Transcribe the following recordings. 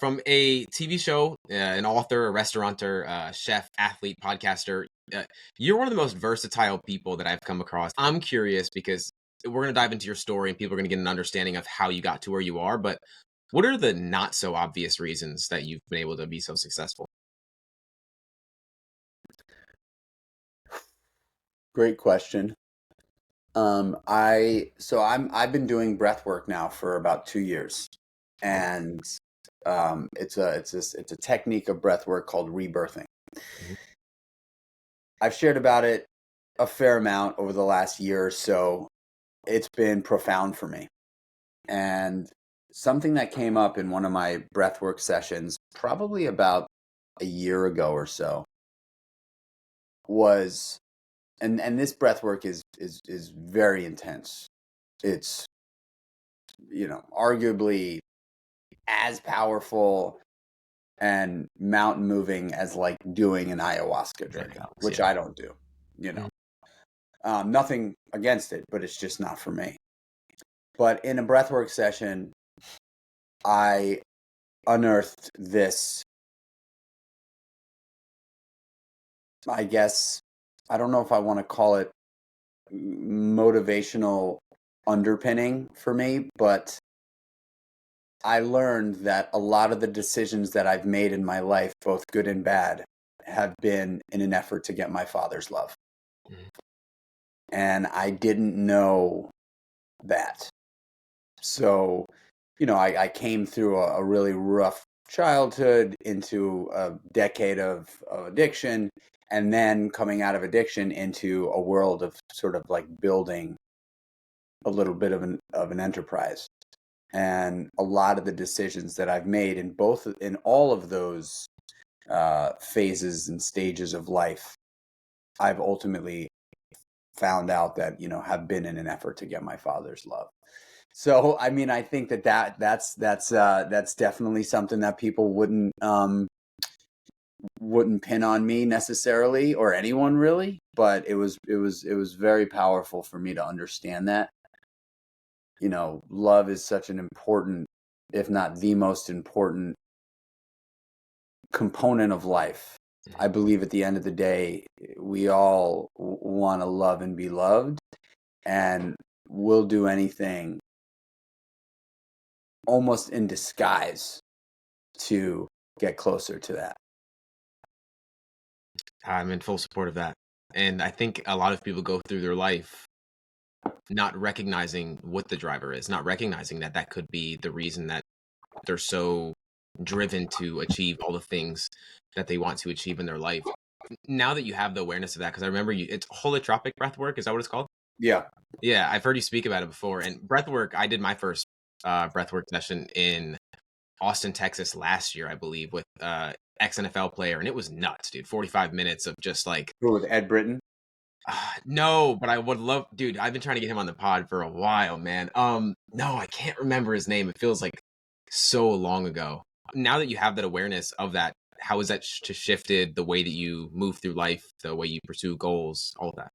from a TV show, an author, a restaurateur, chef, athlete, podcaster. You're one of the most versatile people that I've come across. I'm curious because we're going to dive into your story and people are going to get an understanding of how you got to where you are. But what are the not so obvious reasons that you've been able to be so successful? Great question. I've been doing breath work now for about 2 years, and it's a technique of breath work called rebirthing. Mhm. I've shared about it a fair amount over the last year or so. It's been profound for me, and something that came up in one of my breathwork sessions, probably about a year ago or so, was and this breathwork is very intense. It's arguably as powerful and mountain moving as like doing an ayahuasca journey, Psychedelics, which yeah. I don't do. You know, Mhm. nothing against it, but it's just not for me. But in a breathwork session, I unearthed this. I guess I don't know if I want to call it motivational underpinning for me, but I learned that a lot of the decisions that I've made in my life, both good and bad, have been in an effort to get my father's love. Mhm. And I didn't know that. So, I came through a really rough childhood into a decade of addiction, and then coming out of addiction into a world of sort of like building a little bit of an enterprise. And a lot of the decisions that I've made in all of those phases and stages of life, I've ultimately found out that have been in an effort to get my father's love. So I mean, I think that's definitely something that people wouldn't pin on me necessarily, or anyone really, but it was very powerful for me to understand that love is such an important, if not the most important component of life. I believe at the end of the day, we all want to love and be loved, and we'll do anything almost in disguise to get closer to that. I'm in full support of that. And I think a lot of people go through their life not recognizing what the driver is, not recognizing that that could be the reason that they're so driven to achieve all the things that they want to achieve in their life. Now that you have the awareness of that, because I remember it's holotropic breath work. Is that what it's called? Yeah. Yeah, I've heard you speak about it before. And breath work, I did my first breath work session in Austin, Texas last year, I believe, with ex NFL player, and it was nuts, dude. 45 minutes of just like With Ed Britton. no, but I would love, dude. I've been trying to get him on the pod for a while, man. No, I can't remember his name. It feels like so long ago. Now that you have that awareness of that, how has that shifted the way that you move through life, the way you pursue goals, all of that?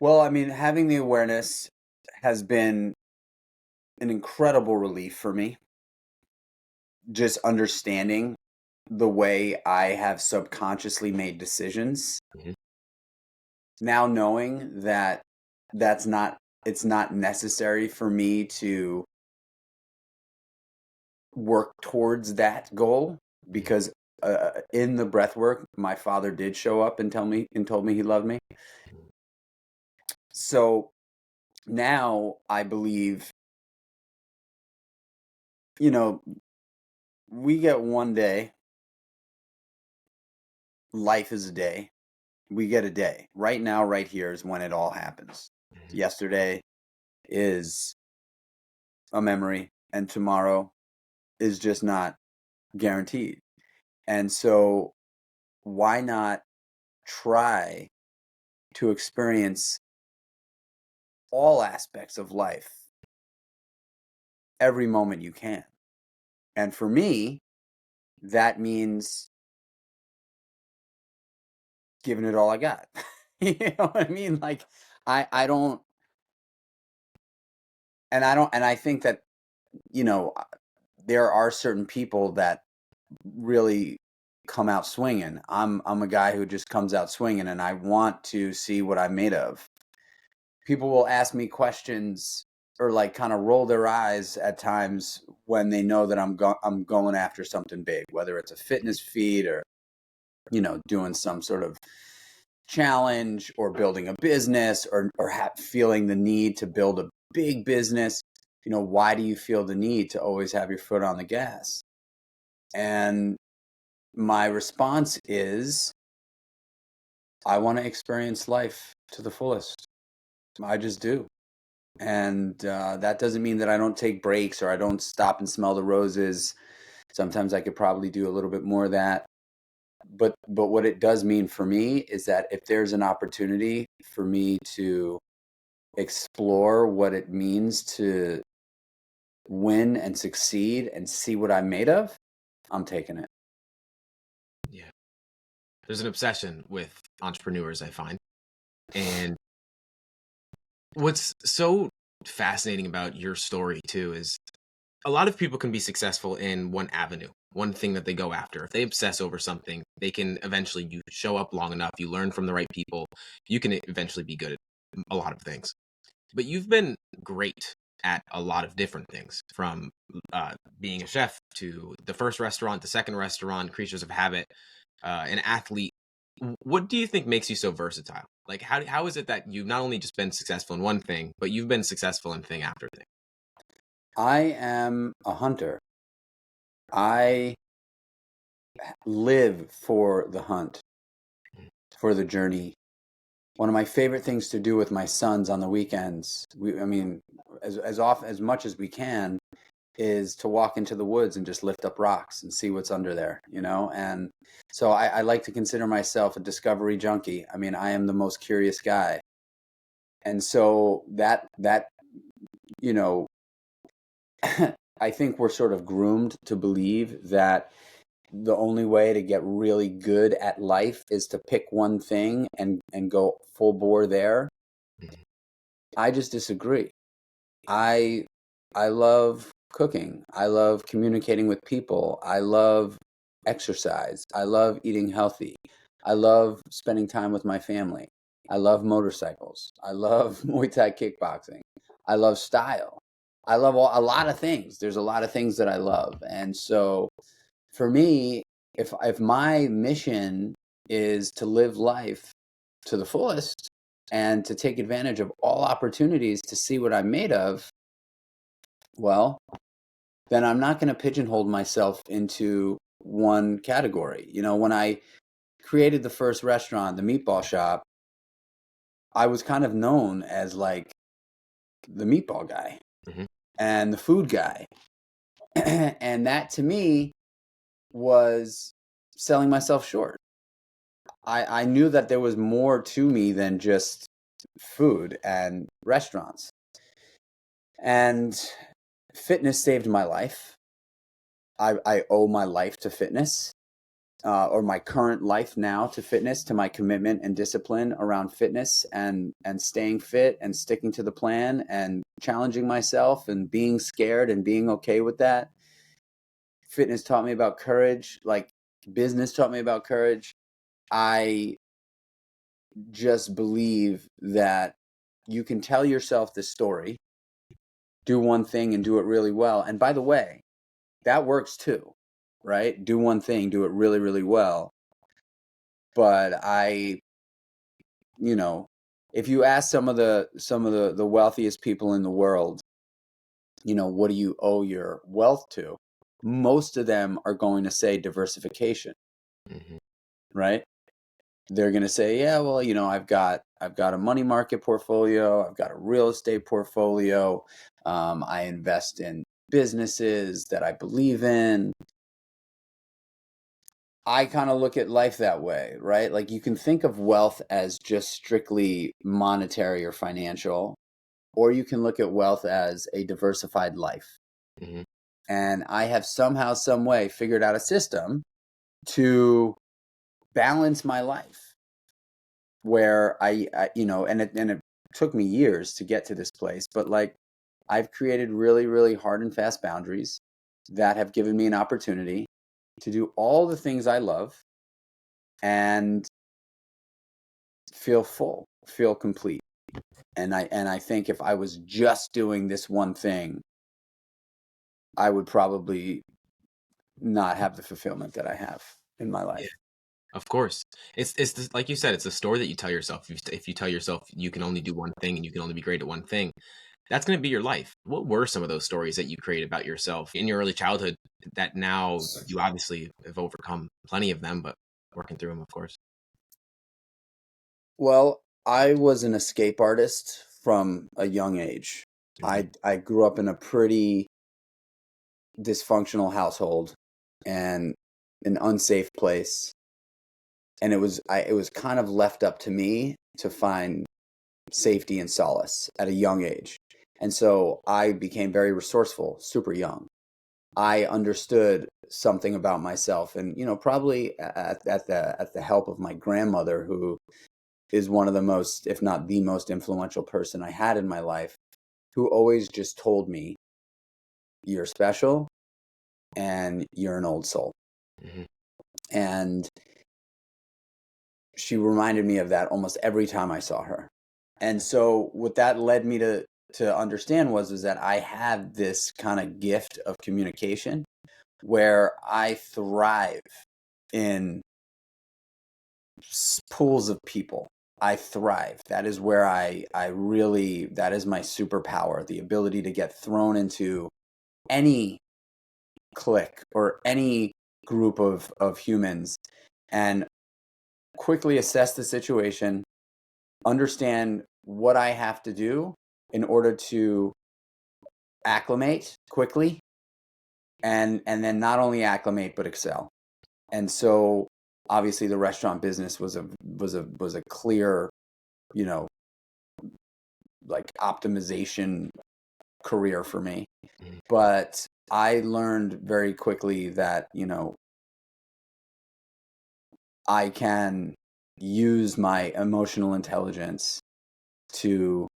Well, I mean, having the awareness has been an incredible relief for me. Just understanding the way I have subconsciously made decisions. Mhm. Now knowing that that's not it's not necessary for me to work towards that goal, Mhm. because in the breath work my father did show up and told me he loved me. So now I believe, you know we get one day. Life is a day. We get a day. Right now, right here is when it all happens. Mhm. Yesterday is a memory, and tomorrow is just not guaranteed. And so, why not try to experience all aspects of life every moment you can? And for me, that means giving it all I got. You know what I mean? Like, I don't, and I think that, you know, there are certain people that really come out swinging. I'm a guy who just comes out swinging, and I want to see what I'm made of. People will ask me questions or like kind of roll their eyes at times when they know that I'm going after something big, whether it's a fitness feat or doing some sort of challenge or building a business or feeling the need to build a big business. Why do you feel the need to always have your foot on the gas? And my response is, I want to experience life to the fullest. I just do. And that doesn't mean that I don't take breaks or I don't stop and smell the roses. Sometimes I could probably do a little bit more of that. But what it does mean for me is that if there's an opportunity for me to explore what it means to win and succeed and see what I'm made of, I'm taking it. Yeah. There's an obsession with entrepreneurs, I find. And what's so fascinating about your story too is a lot of people can be successful in one avenue, one thing that they go after. If they obsess over something, they can eventually, you show up long enough, you learn from the right people, you can eventually be good at a lot of things. But you've been great at a lot of different things, from being a chef to the first restaurant, the second restaurant, Creatures of Habit, an athlete. What do you think makes you so versatile? Like, how is it that you've not only just been successful in one thing, but you've been successful in thing after thing? I am a hunter. I live for the hunt, for the journey. One of my favorite things to do with my sons on the weekends, as often as much as we can, is to walk into the woods and just lift up rocks and see what's under there, And so I like to consider myself a discovery junkie. I am the most curious guy. And so that I think we're sort of groomed to believe that the only way to get really good at life is to pick one thing and go full bore there. I just disagree. I love cooking. I love communicating with people. I love exercise. I love eating healthy. I love spending time with my family. I love motorcycles. I love Muay Thai kickboxing. I love style. I love a lot of things. There's a lot of things that I love. And so for me, if my mission is to live life to the fullest and to take advantage of all opportunities to see what I'm made of, well, then I'm not going to pigeonhole myself into one category. When I created the first restaurant, the meatball shop, I was kind of known as like the meatball guy Mm-hmm. and the food guy. And that to me was selling myself short. I knew that there was more to me than just food and restaurants. And fitness saved my life. I owe my life to fitness, or my current life now to fitness, to my commitment and discipline around fitness and staying fit and sticking to the plan and challenging myself and being scared and being okay with that. Fitness taught me about courage, like business taught me about courage. I just believe that you can tell yourself this story, do one thing and do it really well. And by the way, that works too, right? Do one thing, do it really, really well. But if you ask some of the wealthiest people in the world, what do you owe your wealth to? Most of them are going to say diversification, Mm-hmm. right? They're going to say, yeah, well, I've got a money market portfolio. I've got a real estate portfolio. I invest in businesses that I believe in. I kind of look at life that way, right? Like you can think of wealth as just strictly monetary or financial, or you can look at wealth as a diversified life. Mm-hmm. And I have somehow, some way figured out a system to balance my life where and it took me years to get to this place, but like I've created really, really hard and fast boundaries. that have given me an opportunity to do all the things I love and feel full, feel complete. And I think if I was just doing this one thing, I would probably not have the fulfillment that I have in my Yeah, life. of course. It's this, like you said, it's a story that you tell yourself. If you tell yourself you can only do one thing and you can only be great at one thing, that's going to be your life. What were some of those stories that you created about yourself in your early childhood that now you obviously have overcome plenty of them, but working through them, of course. Well, I was an escape artist from a young age. Mhm. I grew up in a pretty dysfunctional household and an unsafe place, and it was kind of left up to me to find safety and solace at a young age. And so I became very resourceful super young. I understood something about myself, and probably at the help of my grandmother, who is one of the most, if not the most influential person I had in my life, who always just told me, "You're special and you're an old soul." Mhm. And she reminded me of that almost every time I saw her. And so what that led me to understand was that I had this kind of gift of communication where I thrive in pools of people. I thrive. That is where I really, that is my superpower, the ability to get thrown into any clique or any group of humans and quickly assess the situation, understand what I have to do in order to acclimate quickly, and then not only acclimate but excel. And so obviously the restaurant business was a clear, you know, like optimization career for me. Mhm. But I learned very quickly that, I can use my emotional intelligence to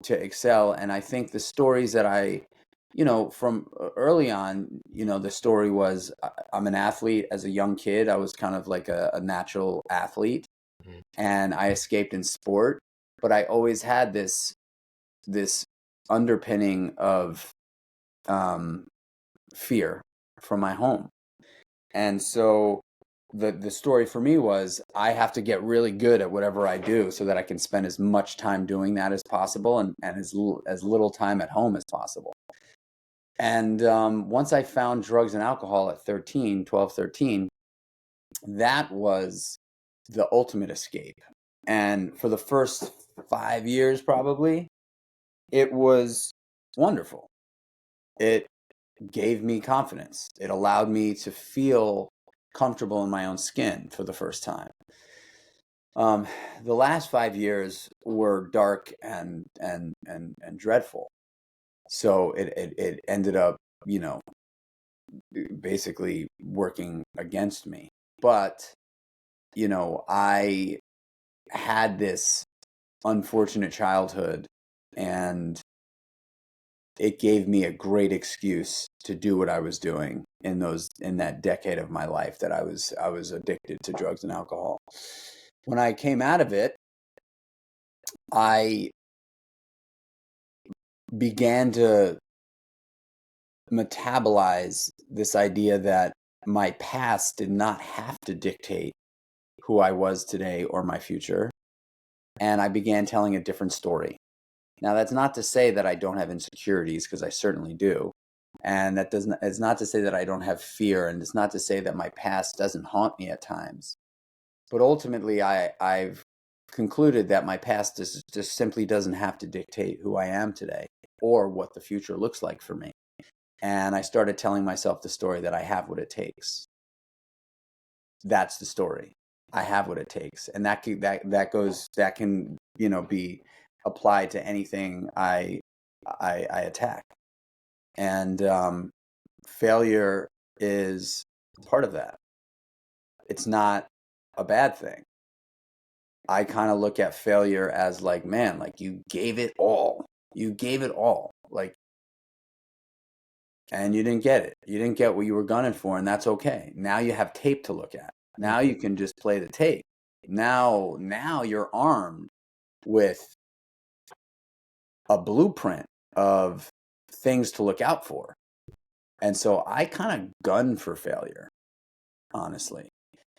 excel. And I think the stories that from early on, the story was I'm an athlete. As a young kid, I was kind of like a natural athlete, Mhm. and I escaped in sport. But I always had this underpinning of um, fear from my home. And so the story for me was I have to get really good at whatever I do so that I can spend as much time doing that as possible, and as little time at home as possible. And once I found drugs and alcohol at 12, 13, that was the ultimate escape. And for the first 5 years, probably, it was wonderful. It gave me confidence. It allowed me to feel comfortable in my own skin for the first time. Um, the last 5 years were dark and dreadful. So it ended up, basically working against me. But, I had this unfortunate childhood, and it gave me a great excuse to do what I was doing in that decade of my life that I was addicted to drugs and alcohol. When I came out of it, I began to metabolize this idea that my past did not have to dictate who I was today or my future, and I began telling a different story. Now, that's not to say that I don't have insecurities, because I certainly do. And that doesn't, it's not to say that I don't have fear, and it's not to say that my past doesn't haunt me at times. But ultimately, I've concluded that my past just simply doesn't have to dictate who I am today or what the future looks like for me. And I started telling myself the story that I have what it takes. That's the story. I have what it takes, and that can be applied to anything I attack. And failure is part of that. It's not a bad thing. I kind of look at failure as like, man, like you gave it all. You gave it all. Like and you didn't get it. You didn't get what you were gunning for, and that's okay. Now you have tape to look at. Now Mhm. you can just play the tape. Now you're armed with a blueprint of things to look out for. And so I kind of gun for failure, honestly.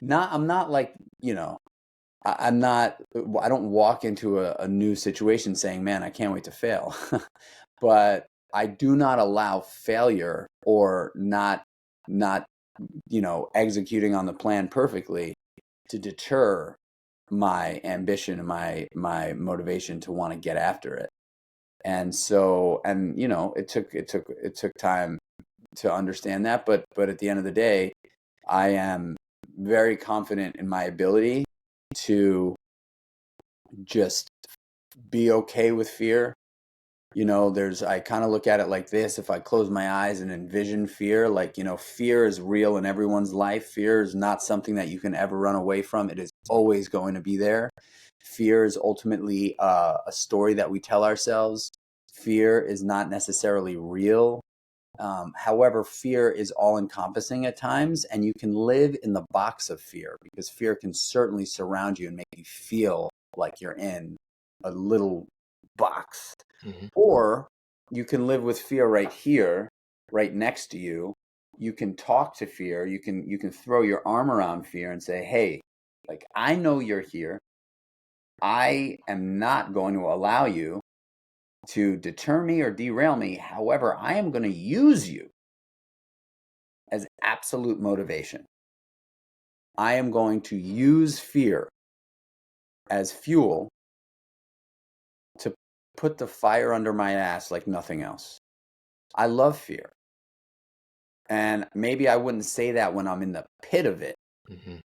I'm not like, I'm not, I don't walk into a new situation saying, man, I can't wait to fail. But I do not allow failure or not, executing on the plan perfectly to deter my ambition and my motivation to want to get after it. And so, and it took time to understand that, but at the end of the day, I am very confident in my ability to just be okay with fear. I kind of look at it like this. If I close my eyes and envision fear, like, fear is real in everyone's life. Fear is not something that you can ever run away from. It is always going to be there. Fear is ultimately a story that we tell ourselves. Fear is not necessarily real. However, fear is all encompassing at times, and you can live in the box of fear because fear can certainly surround you and make you feel like you're in a little box. Mhm. Or you can live with fear right here, right next to you. You can talk to fear. You can throw your arm around fear and say, "Hey, like, I know you're here. I am not going to allow you to deter me or derail me. However, I am going to use you as absolute motivation. I am going to use fear as fuel to put the fire under my ass like nothing else." I love fear. And maybe I wouldn't say that when I'm in the pit of it, Mhm.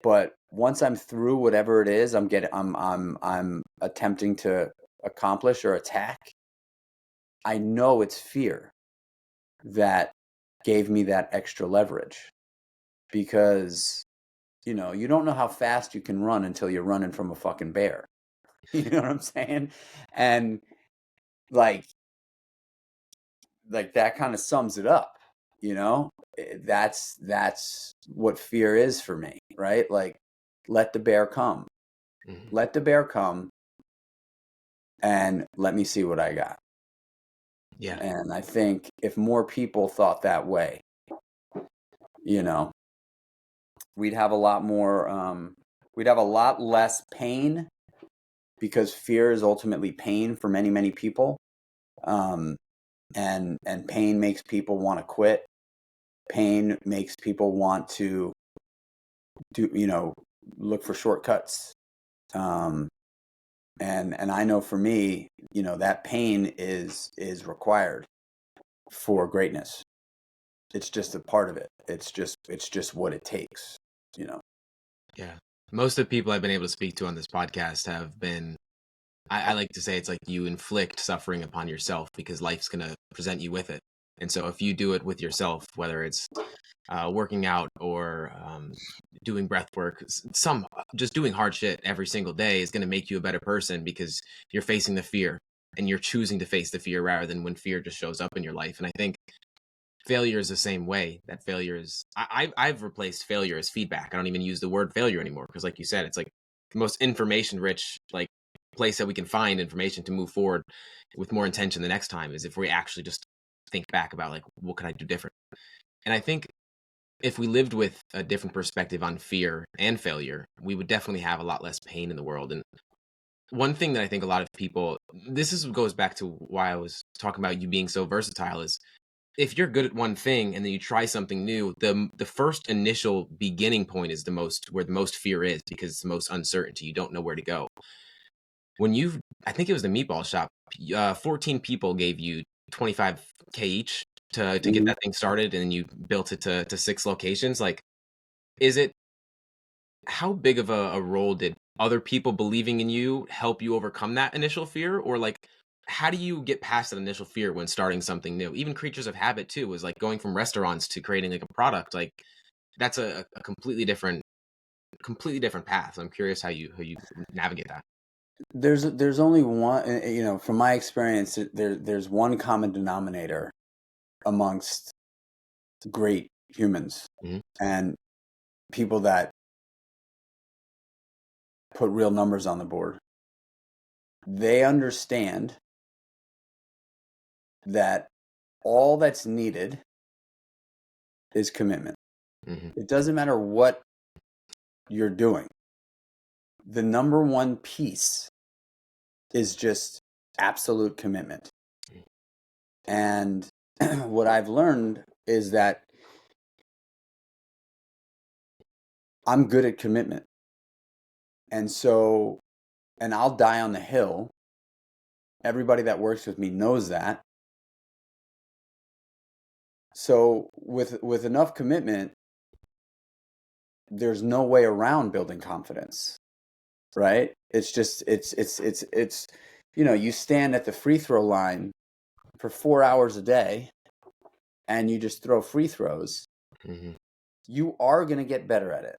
but once I'm through whatever it is I'm attempting to accomplish or attack, I know it's fear that gave me that extra leverage because you don't know how fast you can run until you're running from a fucking bear. You know what I'm saying? And like that kind of sums it up, you know? That's what fear is for me, right? Like, let the bear come. Mhm. Let the bear come and let me see what I got. Yeah. And I think if more people thought that way, you know, we'd have a lot more we'd have a lot less pain because fear is ultimately pain for many, many people. Um, and pain makes people want to quit. Pain makes people want to do, look for shortcuts. Um, and I know for me, that pain is required for greatness. It's just a part of it. It's just what it takes, you know. Yeah. Most of the people I've been able to speak to on this podcast have been, I like to say it's like you inflict suffering upon yourself because life's going to present you with it. And so if you do it with yourself, whether it's working out or doing breath work, some just doing hard shit every single day is going to make you a better person because you're facing the fear and you're choosing to face the fear rather than when fear just shows up in your life. And I think failure is the same way. That failure is I've replaced failure as feedback. I don't even use the word failure anymore because, like you said, it's like the most information rich like place that we can find information to move forward with more intention the next time is if we actually just think back about like what could I do different. And I think if we lived with a different perspective on fear and failure, we would definitely have a lot less pain in the world. And one thing that I think a lot of people, goes back to why I was talking about you being so versatile, is if you're good at one thing and then you try something new, the first initial beginning point is the most where the most fear is because it's the most uncertainty. You don't know where to go. When you, I think it was the meatball shop, 14 people gave you 25K each to get Hmm. that thing started, and you built it to six locations. Like, is it how big of a role did other people believing in you help you overcome that initial fear, or like how do you get past that initial fear when starting something new? Even Creatures of Habit too was like going from restaurants to creating like a product. Like that's a completely different path. I'm curious how you navigate that. There's only one, from my experience, there's one common denominator amongst great humans Mm-hmm. and people that put real numbers on the board. They understand that all that's needed is commitment. Mm-hmm. It doesn't matter what you're doing. The number one piece is just absolute commitment. And what I've learned is that I'm good at commitment. And so, and I'll die on the hill. Everybody that works with me knows that. So with enough commitment, there's no way around building confidence, right? It's just, you stand at the free throw line for 4 hours a day and you just throw free throws. Mm-hmm. You are going to get better at it.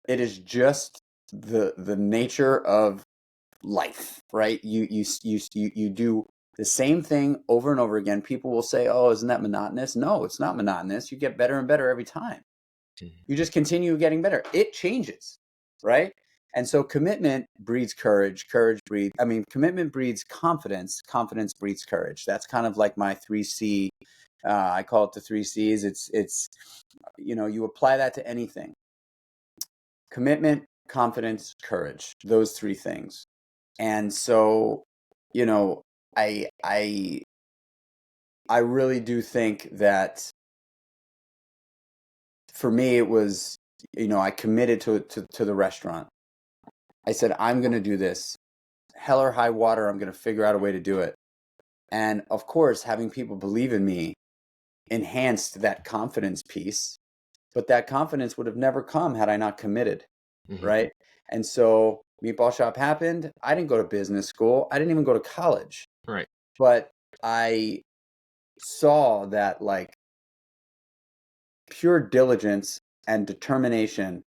It is just the nature of life, right? You do the same thing over and over again. People will say, "Oh, isn't that monotonous?" No, it's not monotonous. You get better and better every time. You just continue getting better. It changes, right? And so commitment breeds courage. Commitment breeds confidence. Confidence breeds courage. That's kind of like my 3C. I call it the 3Cs. It's you apply that to anything. Commitment, confidence, courage. Those three things. And so, I really do think that for me it was, I committed to the restaurant. I said, I'm going to do this. Hell or high water, I'm going to figure out a way to do it. And of course, having people believe in me enhanced that confidence piece, but that confidence would have never come had I not committed, Mm-hmm. right? And so Meatball Shop happened. I didn't go to business school. I didn't even go to college. Right. But I saw that like pure diligence and determination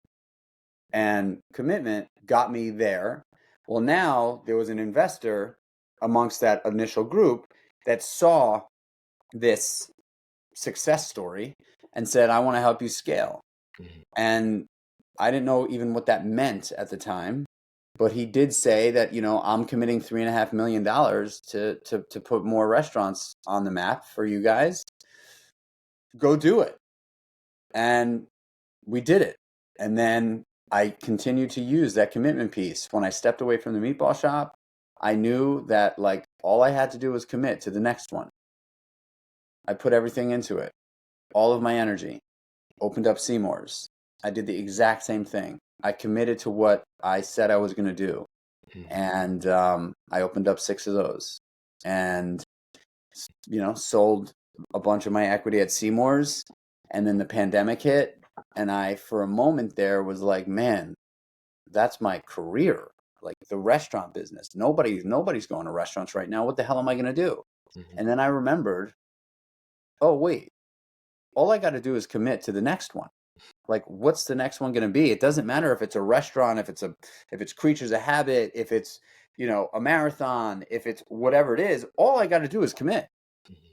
and commitment got me there. Well, now there was an investor amongst that initial group that saw this success story and said, I want to help you scale. Mm-hmm. And I didn't know even what that meant at the time. But he did say that, I'm committing $3.5 million to put more restaurants on the map for you guys. Go do it. And we did it. And then I continued to use that commitment piece. When I stepped away from the Meatball Shop, I knew that like all I had to do was commit to the next one. I put everything into it, all of my energy, opened up Seymour's. I did the exact same thing. I committed to what I said I was going to do. Mm-hmm. And I opened up 6 of those and, sold a bunch of my equity at Seymour's. And then the pandemic hit. And I, for a moment there, was like, man, that's my career. Like the restaurant business. Nobody's going to restaurants right now. What the hell am I going to do? Mm-hmm. And then I remembered, oh, wait, all I got to do is commit to the next one. Like, what's the next one going to be? It doesn't matter if it's a restaurant, if it's Creatures of Habit, if it's, a marathon, if it's whatever it is, all I got to do is commit. Mm-hmm.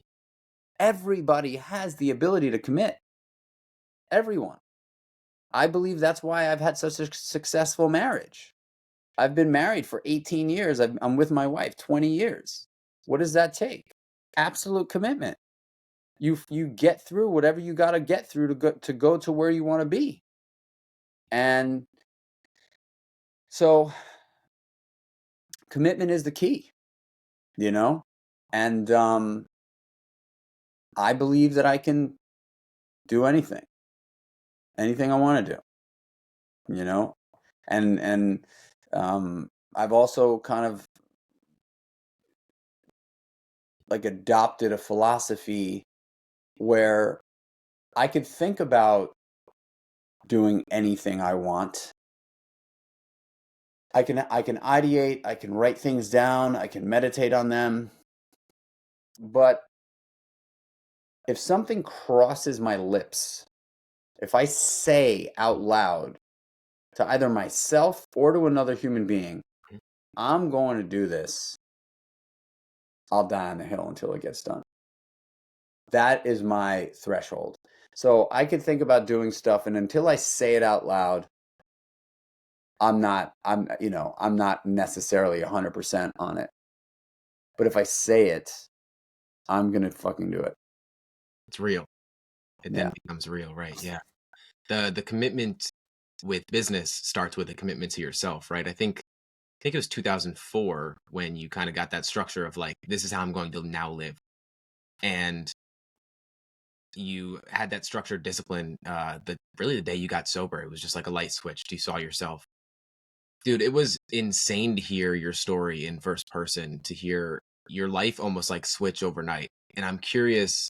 Everybody has the ability to commit. Everyone. I believe that's why I've had such a successful marriage. I've been married for 18 years. I'm with my wife 20 years. What does that take? Absolute commitment. You get through whatever you got to get through to go to where you want to be. And so commitment is the key, and I believe that I can do anything I want to do, and I've also kind of like adopted a philosophy where I could think about doing anything I want. I can ideate, I can write things down, I can meditate on them. But if something crosses my lips, if I say out loud to either myself or to another human being, I'm going to do this, I'll die on the hill until it gets done. That is my threshold. So I could think about doing stuff, and until I say it out loud, I'm not necessarily 100% on it. But if I say it, I'm gonna fucking do it. It's real. It Yeah. then becomes real, right? Yeah. The commitment with business starts with a commitment to yourself, right? I think it was 2004 when you kind of got that structure of like, this is how I'm going to now live. And you had that structured discipline. The day you got sober, it was just like a light switch. You saw yourself. Dude, it was insane to hear your story in first person, to hear your life almost like switch overnight. And I'm curious,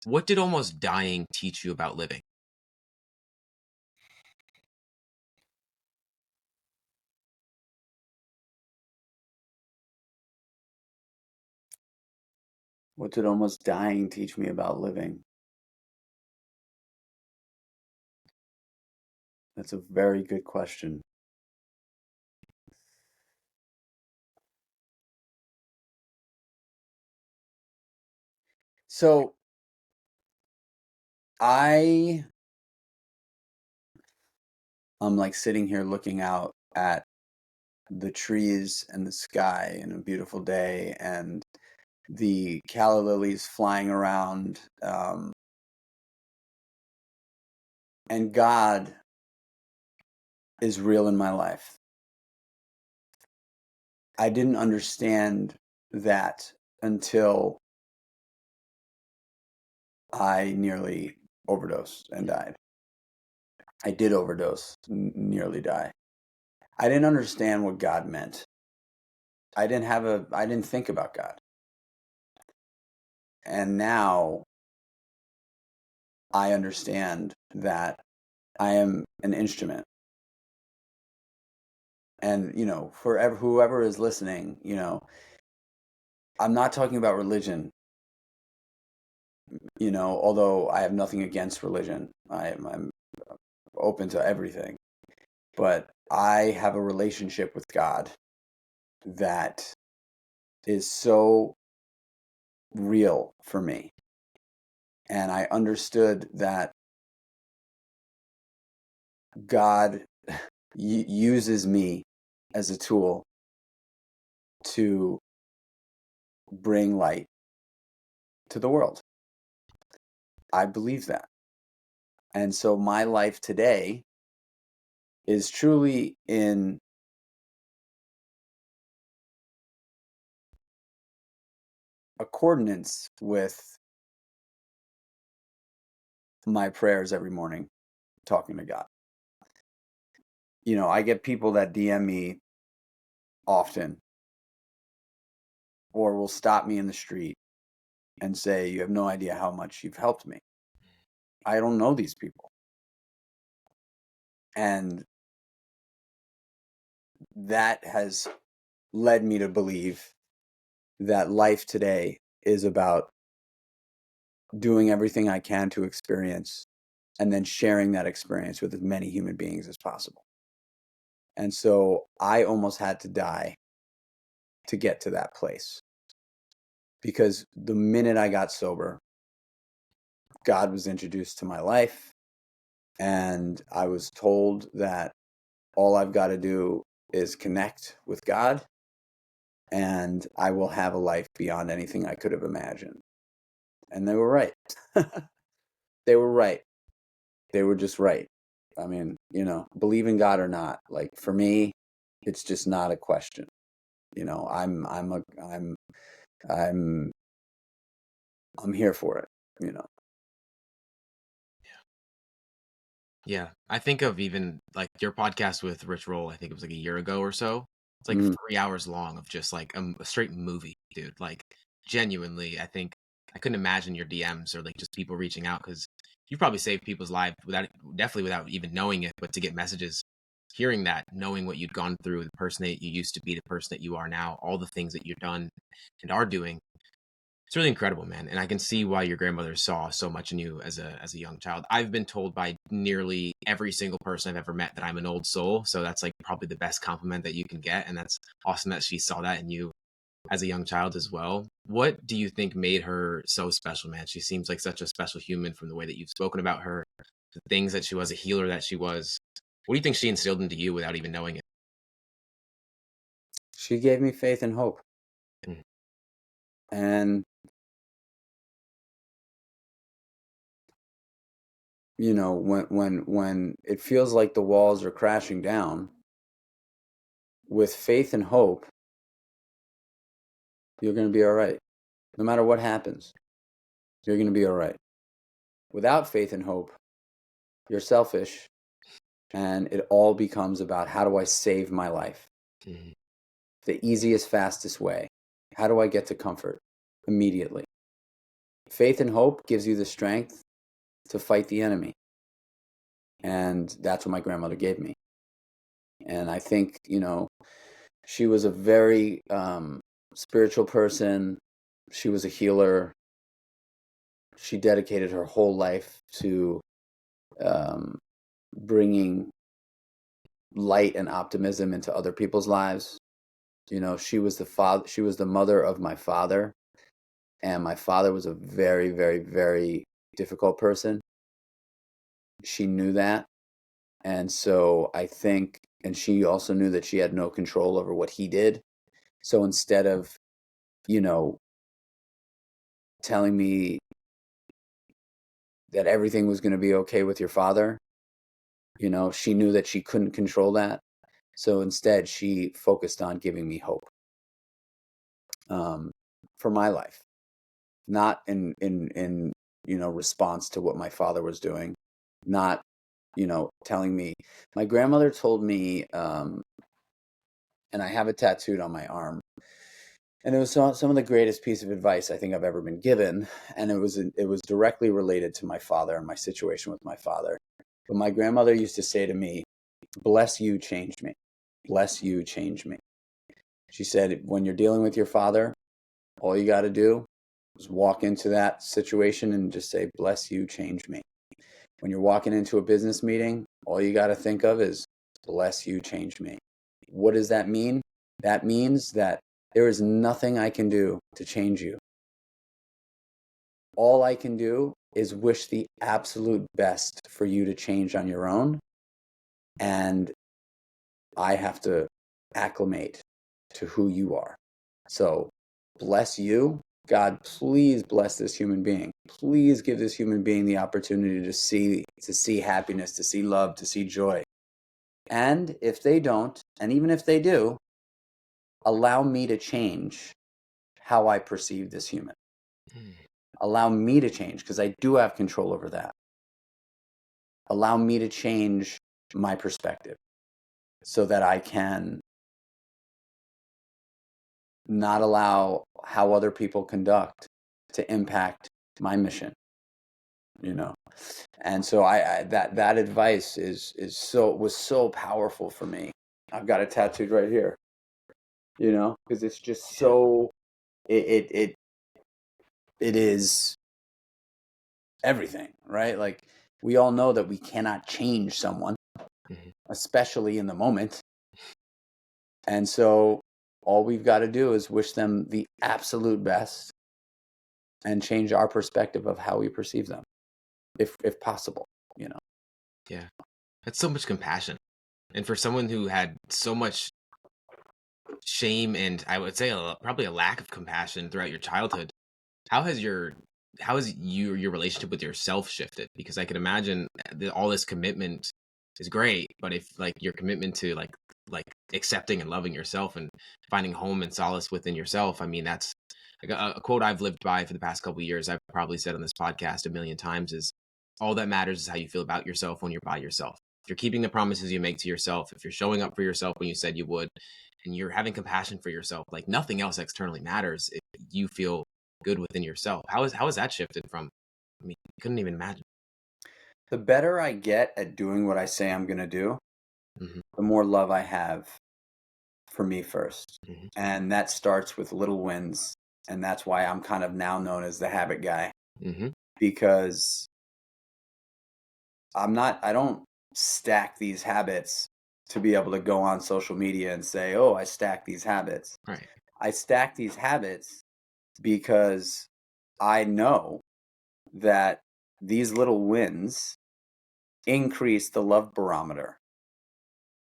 what did almost dying teach you about living? What did almost dying teach me about living? That's a very good question. So I I'm like sitting here looking out at the trees and the sky and a beautiful day and the calla lilies flying around, and God is real in my life. I didn't understand that until I nearly overdosed and died. I did overdose, nearly die. I didn't understand what God meant. I didn't think about God. And now I understand that I am an instrument. And, for whoever is listening, I'm not talking about religion, although I have nothing against religion. I'm open to everything. But I have a relationship with God that is so real for me. And I understood that God uses me as a tool to bring light to the world. I believe that. And so my life today is truly in accordance with my prayers every morning, talking to God. I get people that DM me often or will stop me in the street and say, "You have no idea how much you've helped me." I don't know these people. And that has led me to believe that life today is about doing everything I can to experience and then sharing that experience with as many human beings as possible. And so I almost had to die to get to that place. Because the minute I got sober, God was introduced to my life, and I was told that all I've got to do is connect with God, and I will have a life beyond anything I could have imagined. And they were right. They were right. They were just right. I mean, believe in God or not, like for me, it's just not a question. I'm I'm here for it. Yeah. I think of even like your podcast with Rich Roll, I think it was like a year ago or so. It's like Mm. 3 hours long of just like a straight movie, dude. Like genuinely, I think I couldn't imagine your DMs or like just people reaching out because you probably saved people's lives definitely without even knowing it, but to get messages, hearing that, knowing what you'd gone through, the person that you used to be, the person that you are now, all the things that you've done and are doing, it's really incredible, man. And I can see why your grandmother saw so much in you as a young child. I've been told by nearly every single person I've ever met that I'm an old soul. So that's like probably the best compliment that you can get. And that's awesome that she saw that in you. as a young child as well. What do you think made her so special, man? She seems like such a special human from the way that you've spoken about her, the things that she was, a healer that she was. What do you think she instilled into you without even knowing it? She gave me faith and hope. Mhm. And, you know, when it feels like the walls are crashing down, with faith and hope, you're going to be all right. No matter what happens, you're going to be all right. Without faith and hope, you're selfish, and it all becomes about, how do I save my life? Mhm. The easiest, fastest way. How do I get to comfort immediately? Faith and hope gives you the strength to fight the enemy. And that's what my grandmother gave me. And I think, you know, she was a very spiritual person. She was a healer. She dedicated her whole life to bringing light and optimism into other people's lives. You know, she was the mother of my father, and my father was a very, very, very difficult person. She knew that, and so I think, and she also knew that she had no control over what he did. So instead of, you know, telling me that everything was going to be okay with your father, you know, she knew that she couldn't control that. So instead, she focused on giving me hope for my life, not in you know, response to what my father was doing, not, you know, telling me. My grandmother told me, and I have it tattooed on my arm, and it was some of the greatest piece of advice I think I've ever been given, and it was directly related to my father and my situation with my father. But my grandmother used to say to me, "Bless you, changed me. Bless you, changed me." She said, when you're dealing with your father, all you got to do is walk into that situation and just say, "Bless you, changed me." When you're walking into a business meeting, all you got to think of is, "Bless you, changed me." What does that mean? That means that there is nothing I can do to change you. All I can do is wish the absolute best for you to change on your own. And I have to acclimate to who you are. So bless you. God, please bless this human being. Please give this human being the opportunity to see happiness, to see love, to see joy. And if they don't, and even if they do, allow me to change how I perceive this human. Allow me to change, because I do have control over that. Allow me to change my perspective so that I can not allow how other people conduct to impact my mission, you know. And so I that advice was so powerful for me. I've got it tattooed right here, you know, because it's just so it is everything, right? Like, we all know that we cannot change someone, especially in the moment. And so all we've got to do is wish them the absolute best and change our perspective of how we perceive them, if possible, you know. Yeah. That's so much compassion. And for someone who had so much shame and I would say probably a lack of compassion throughout your childhood, how has your relationship with yourself shifted? Because I can imagine all this commitment is great, but if like your commitment to like accepting and loving yourself and finding home and solace within yourself, I mean, that's like a quote I've lived by for the past couple of years. I've probably said on this podcast a million times is all that matters is how you feel about yourself when you're by yourself. If you're keeping the promises you make to yourself, if you're showing up for yourself when you said you would, and you're having compassion for yourself, like nothing else externally matters if you feel good within yourself. How has that shifted from? I mean, I couldn't even imagine. The better I get at doing what I say I'm going to do, the more love I have for me first. And that starts with little wins. And that's why I'm kind of now known as the habit guy, because I don't stack these habits to be able to go on social media and say, "Oh, I stack these habits." Right. I stack these habits because I know that these little wins increase the love barometer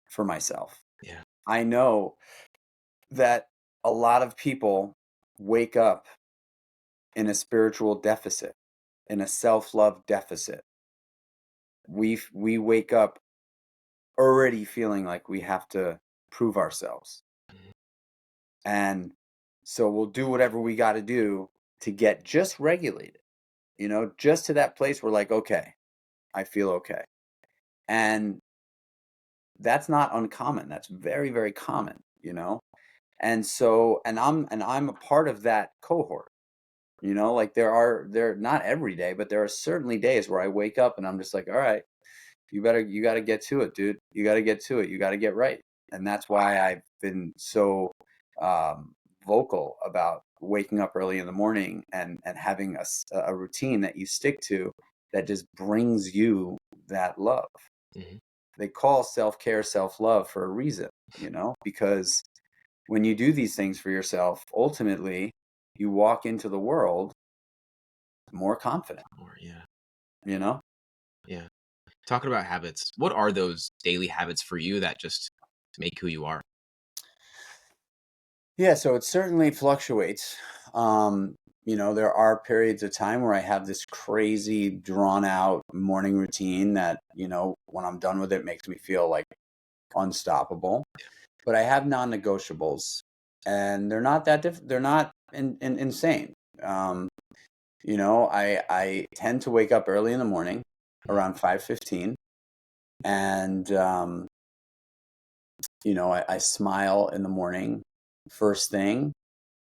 for myself. Yeah. I know that a lot of people wake up in a spiritual deficit, in a self-love deficit. We wake up already feeling like we have to prove ourselves. And so we'll do whatever we got to do to get just regulated, just to that place where like, okay, I feel okay. And that's not uncommon. That's very, very common, And so, and I'm a part of that cohort, like there not every day, but there are certainly days where I wake up and I'm just like, all right, you got to get to it, dude. You got to get to it. You got to get right. And that's why I've been so vocal about waking up early in the morning and having a routine that you stick to that just brings you that love. Mm-hmm. They call self-care self-love for a reason, because when you do these things for yourself, ultimately you walk into the world more confident, Or yeah. Yeah. Talking about habits, what are those daily habits for you that just make who you are? Yeah, so it certainly fluctuates. There are periods of time where I have this crazy drawn out morning routine that, when I'm done with it makes me feel like unstoppable. But I have non-negotiables and they're not they're not insane. I tend to wake up early in the morning around 5:15 and I smile in the morning first thing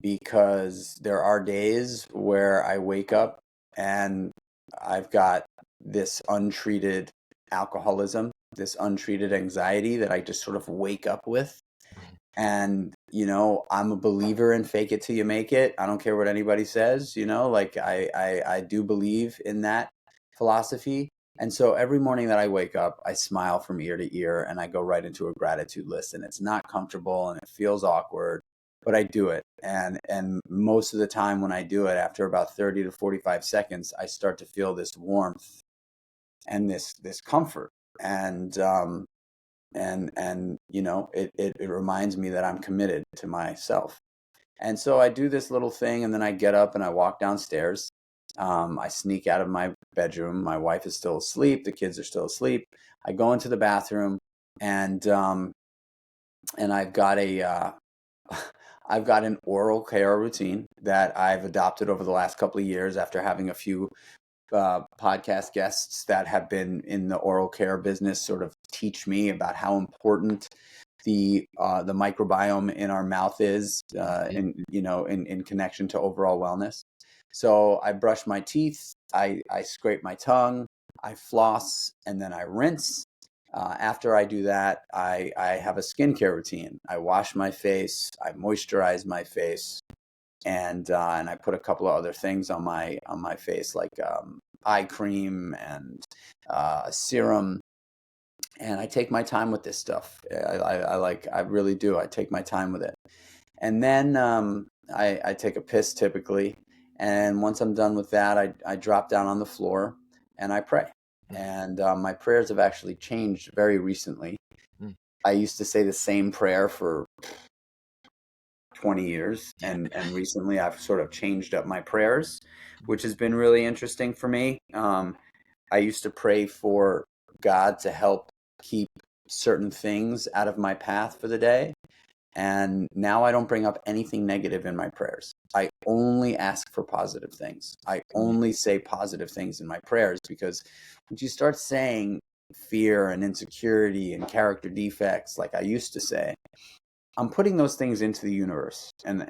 because there are days where I wake up and I've got this untreated alcoholism, this untreated anxiety that I just sort of wake up with. And, I'm a believer in fake it till you make it. I don't care what anybody says, like I do believe in that philosophy. And so every morning that I wake up, I smile from ear to ear and I go right into a gratitude list, and it's not comfortable and it feels awkward, but I do it. And most of the time when I do it, after about 30 to 45 seconds, I start to feel this warmth and this comfort. And it reminds me that I'm committed to myself. And so I do this little thing, and then I get up and I walk downstairs. I sneak out of my bedroom. My wife is still asleep. The kids are still asleep. I go into the bathroom, and I've got I've got an oral care routine that I've adopted over the last couple of years after having a few podcast guests that have been in the oral care business sort of teach me about how important the microbiome in our mouth is in connection to overall wellness. So I brush my teeth, I scrape my tongue, I floss, and then I rinse. After I do that, I have a skincare routine. I wash my face, I moisturize my face, and I put a couple of other things on my face like eye cream and serum. And I take my time with this stuff. I really do. I take my time with it. And then I take a piss typically. And once I'm done with that, I drop down on the floor and I pray. And my prayers have actually changed very recently. I used to say the same prayer for 20 years, and recently I've sort of changed up my prayers, which has been really interesting for me. I used to pray for God to help keep certain things out of my path for the day. And now I don't bring up anything negative in my prayers. I only ask for positive things. I only say positive things in my prayers, because once you start saying fear and insecurity and character defects, like I used to say, I'm putting those things into the universe, and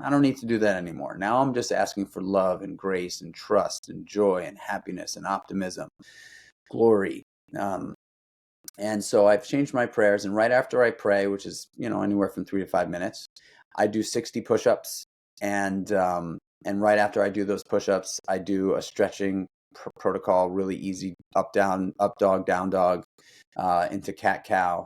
I don't need to do that anymore. Now I'm just asking for love and grace and trust and joy and happiness and optimism, glory. And so I've changed my prayers, and right after I pray, which is anywhere from 3 to 5 minutes, I do 60 push-ups, and right after I do those push-ups, I do a stretching protocol, really easy, up dog, down dog, into cat cow.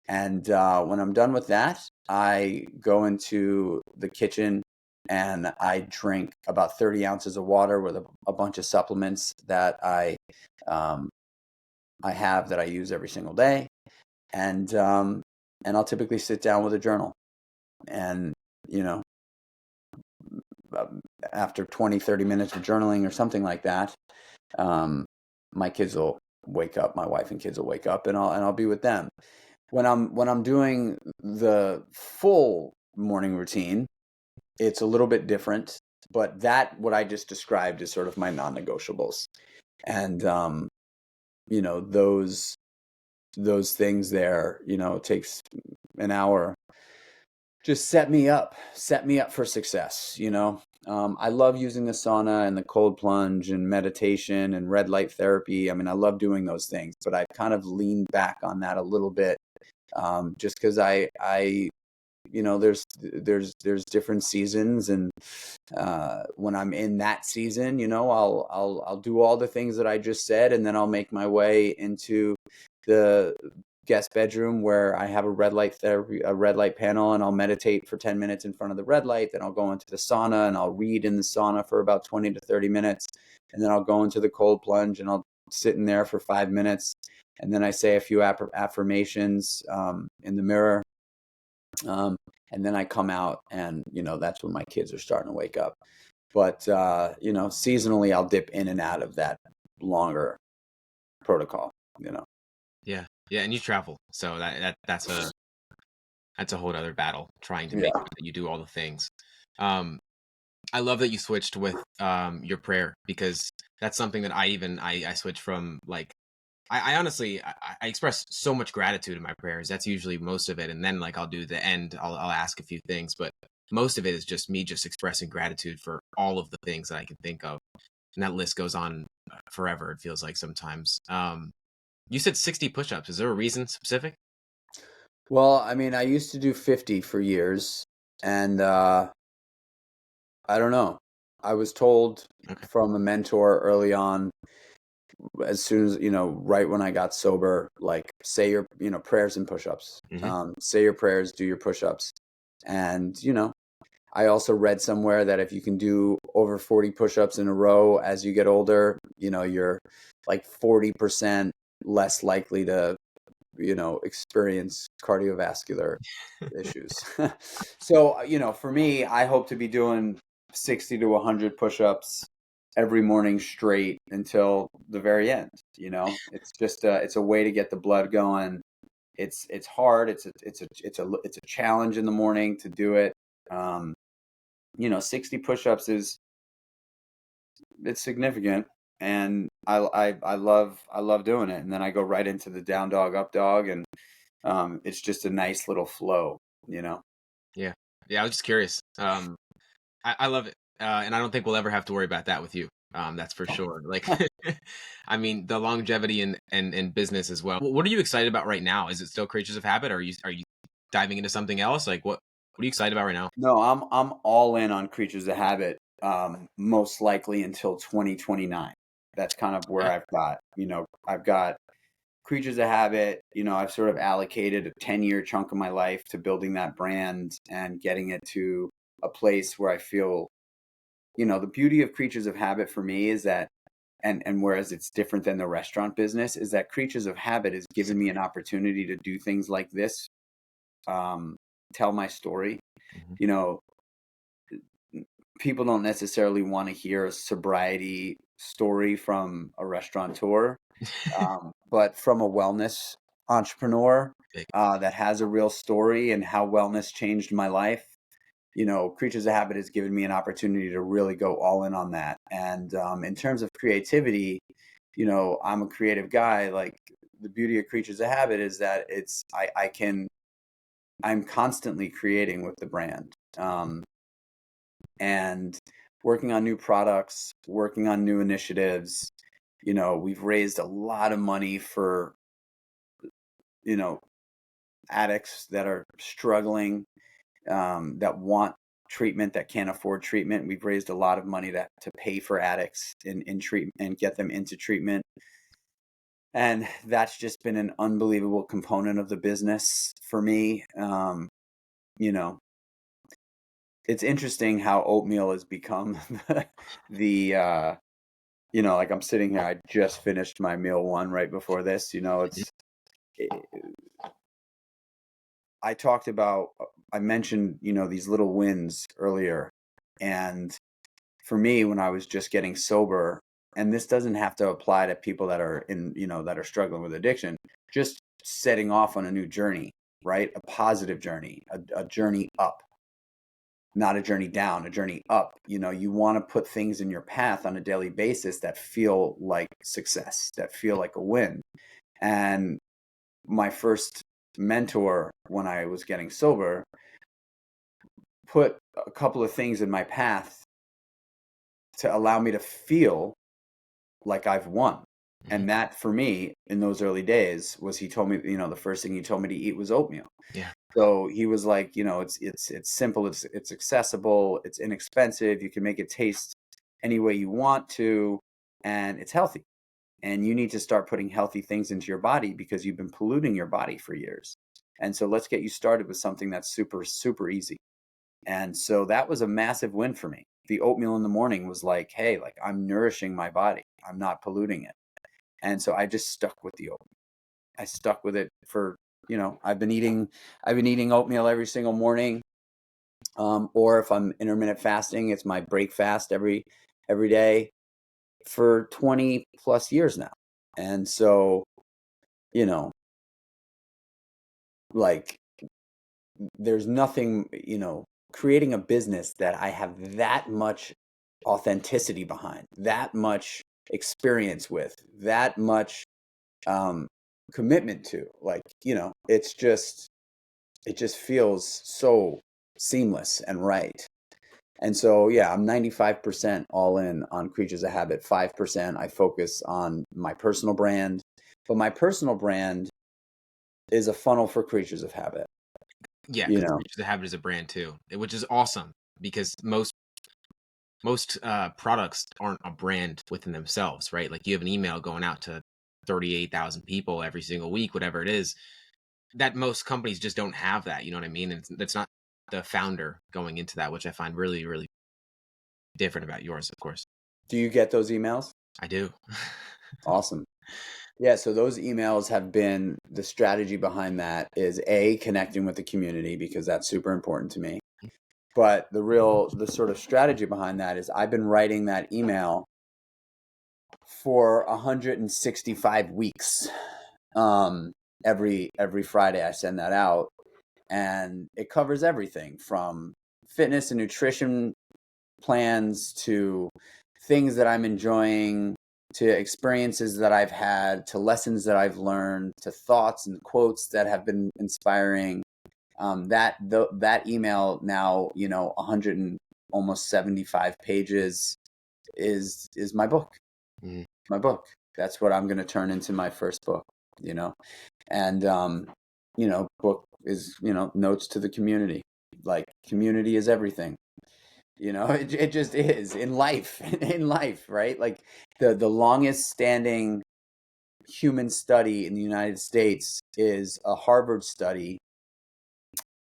And when I'm done with that, I go into the kitchen and I drink about 30 ounces of water with a bunch of supplements that um, I have that I use every single day. And I'll typically sit down with a journal. And, you know, after 20, 30 minutes of journaling or something like that, my kids will wake up, my wife and kids will wake up, and I'll be with them. When I'm doing the full morning routine, it's a little bit different, but that what I just described is sort of my non-negotiables. And those things there, it takes an hour, just set me up for success. I love using the sauna and the cold plunge and meditation and red light therapy. I mean, I love doing those things, but I've kind of leaned back on that a little bit, just because there's different seasons, and when I'm in that season, I'll do all the things that I just said, and then I'll make my way into the guest bedroom where I have a red light panel, and I'll meditate for 10 minutes in front of the red light. Then I'll go into the sauna and I'll read in the sauna for about 20 to 30 minutes. And then I'll go into the cold plunge and I'll sit in there for 5 minutes. And then I say a few affirmations in the mirror. And then I come out, and, that's when my kids are starting to wake up. But, seasonally I'll dip in and out of that longer protocol, Yeah. Yeah. And you travel. So that's a whole other battle, trying to make sure that you do all the things. I love that you switched with your prayer, because that's something that I switched from. Like, I honestly, I express so much gratitude in my prayers. That's usually most of it. And then, like, I'll do the end, I'll ask a few things, but most of it is just me just expressing gratitude for all of the things that I can think of. And that list goes on forever, it feels like sometimes. You said 60 push-ups. Is there a reason specific? Well, I mean, I used to do 50 for years, and I don't know. I was told Okay. from a mentor early on, as soon as, right when I got sober, like, say your, prayers and push-ups. Mm-hmm. Say your prayers, do your push-ups. And, I also read somewhere that if you can do over 40 push-ups in a row as you get older, you're like 40% less likely to, experience cardiovascular issues. So, for me, I hope to be doing 60 to 100 push-ups every morning straight until the very end. It's just it's a way to get the blood going. It's hard. It's a challenge in the morning to do it. 60 push-ups it's significant, and I love doing it. And then I go right into the down dog, up dog, and it's just a nice little flow. Yeah. Yeah. I was just curious. I love it. And I don't think we'll ever have to worry about that with you. That's for sure. Like, I mean, the longevity and business as well. What are you excited about right now? Is it still Creatures of Habit, or are you diving into something else? Like, what are you excited about right now? No, I'm all in on Creatures of Habit. Most likely until 2029. That's kind of where Okay. I've got Creatures of Habit. I've sort of allocated a 10-year chunk of my life to building that brand and getting it to a place where I feel, the beauty of Creatures of Habit for me is that, and whereas it's different than the restaurant business, is that Creatures of Habit has given me an opportunity to do things like this, tell my story. Mhm. You know, People don't necessarily want to hear a sobriety story from a restaurateur, but from a wellness entrepreneur Big. that has a real story and how wellness changed my life. Creatures of Habit has given me an opportunity to really go all in on that. And in terms of creativity, I'm a creative guy. Like, the beauty of Creatures of Habit is that I'm constantly creating with the brand. And working on new products, working on new initiatives. We've raised a lot of money for, addicts that are struggling, that want treatment, that can't afford treatment. We've raised a lot of money to pay for addicts in treatment and get them into treatment. And that's just been an unbelievable component of the business for me. you know, it's interesting how oatmeal has become the like I'm sitting here, I just finished my meal one right before this. I talked about, I mentioned, these little wins earlier. And for me, when I was just getting sober, and this doesn't have to apply to people that are that are struggling with addiction, just setting off on a new journey, right? A positive journey, a journey up, not a journey down, a journey up. You want to put things in your path on a daily basis that feel like success, that feel like a win. And my first mentor, when I was getting sober, put a couple of things in my path to allow me to feel like I've won. And that for me in those early days was, he told me, the first thing he told me to eat was oatmeal. Yeah. So he was like, it's simple, it's accessible, it's inexpensive, you can make it taste any way you want to, and it's healthy. And you need to start putting healthy things into your body because you've been polluting your body for years. And so let's get you started with something that's super, super easy. And so that was a massive win for me. The oatmeal in the morning was like, hey, like I'm nourishing my body. I'm not polluting it. And so I just stuck with the oatmeal. I stuck with it for, I've been eating oatmeal every single morning. Or if I'm intermittent fasting, it's my break fast every day for 20 plus years now. And so, like there's nothing, creating a business that I have that much authenticity behind, that much experience with, that much commitment to, like, it just feels so seamless and right. And so, yeah, I'm 95% all in on Creatures of Habit. 5% I focus on my personal brand, but my personal brand is a funnel for Creatures of Habit. Yeah, because Creatures of Habit is a brand too, which is awesome because most products aren't a brand within themselves, right? Like you have an email going out to 38,000 people every single week, whatever it is. That most companies just don't have that. You know what I mean? And that's not the founder going into that, which I find really, really different about yours, of course. Do you get those emails? I do. Awesome. Yeah, so those emails have been, the strategy behind that is connecting with the community, because that's super important to me. But the sort of strategy behind that is I've been writing that email for 165 weeks. Every Friday I send that out, and it covers everything from fitness and nutrition plans to things that I'm enjoying, to experiences that I've had, to lessons that I've learned, to thoughts and quotes that have been inspiring. That email now, 100 and almost 75 pages is my book. Mm-hmm. My book. That's what I'm going to turn into my first book, and book is, notes to the community. Like, community is everything. It just is in life. In life, right? Like the longest standing human study in the United States is a Harvard study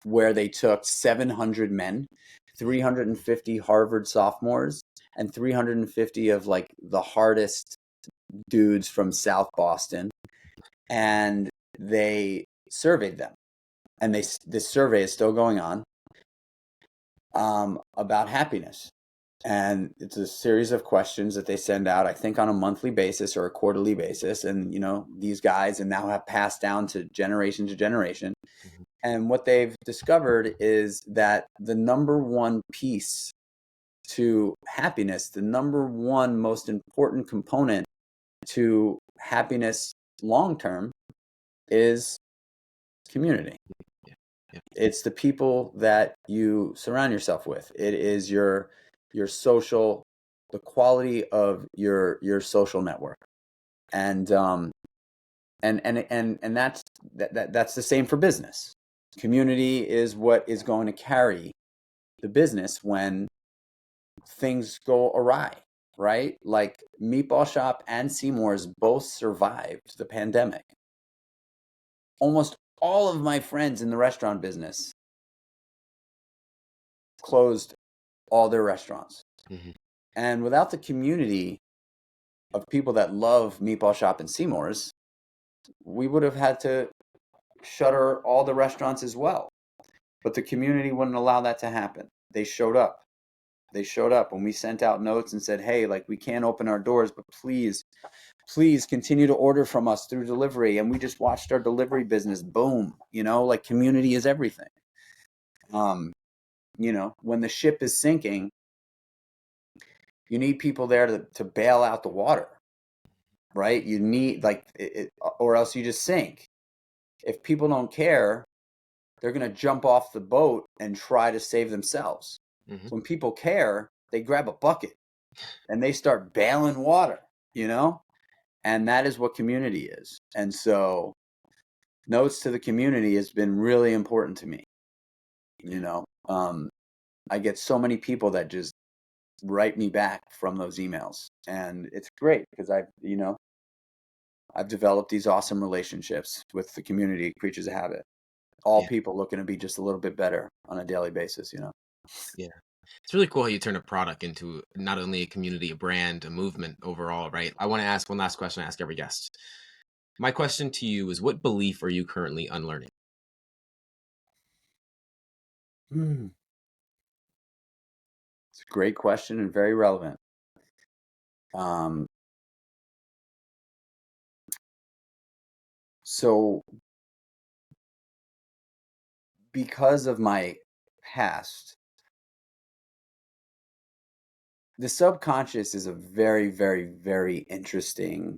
where they took 700 men, 350 Harvard sophomores, and 350 of like the hardest dudes from South Boston, and they surveyed them. And this survey is still going on, about happiness. And it's a series of questions that they send out, I think, on a monthly basis or a quarterly basis. And, these guys and now have passed down to generation to generation. Mm-hmm. And what they've discovered is that the number one piece to happiness, the number one most important component to happiness long term, is community. Yeah. It's the people that you surround yourself with. It is your social, the quality of your social network. And that's the same for business. Community is what is going to carry the business when things go awry, right? Like Meatball Shop and Seymour's both survived the pandemic. Almost all of my friends in the restaurant business closed all their restaurants. Mm-hmm. And without the community of people that love Meatball Shop and Seymour's, we would have had to shutter all the restaurants as well. But the community wouldn't allow that to happen. They showed up. They showed up when we sent out notes and said, hey, like, we can't open our doors, but please continue to order from us through delivery. And we just watched our delivery business boom. Like, community is everything. When the ship is sinking, you need people there to bail out the water, right? You need, like, or else you just sink. If people don't care, they're going to jump off the boat and try to save themselves. Mm-hmm. When people care, they grab a bucket and they start bailing water, and that is what community is. And so notes to the community has been really important to me. I get so many people that just write me back from those emails, and it's great because I've developed these awesome relationships with the community, Creatures of Habit. All people looking to be just a little bit better on a daily basis, Yeah. It's really cool how you turn a product into not only a community, a brand, a movement overall, right? I want to ask one last question I ask every guest. My question to you is, what belief are you currently unlearning? It's a great question and very relevant. So because of my past, the subconscious is a very, very, very interesting,